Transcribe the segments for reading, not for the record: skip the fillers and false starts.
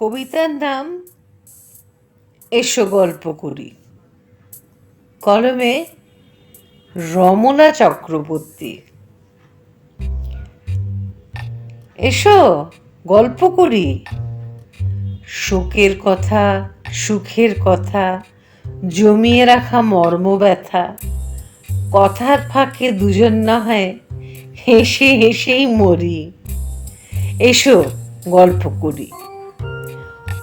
কবিতার নাম এসো গল্প করি, কলমে রমনা চক্রবর্তী। এসো গল্প করি, শোকের কথা, সুখের কথা, জমিয়ে রাখা মর্ম ব্যথা, কথার ফাঁকে দুজন না হয় হেসে হেসেই মরি। এসো গল্প করি,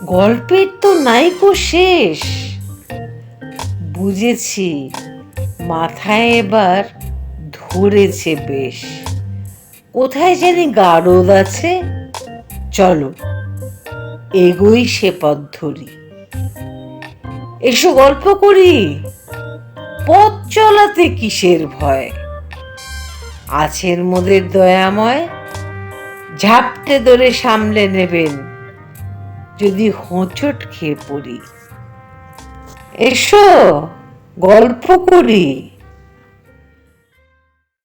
গল্পের তো নাইকো শেষ। বুঝেছি মাথায় এবার ধরেছে বেশ। কোথায় জানি গারদ আছে, চলো এগোই সে পথ ধরি। এসো গল্প করি, পথ চলাতে কিসের ভয়। আছেন মোদের দয়াময়, ঝাপটে ধরে সামলে নেবেন যদি হোঁচট খেয়ে পড়ি। এসো গল্প করি।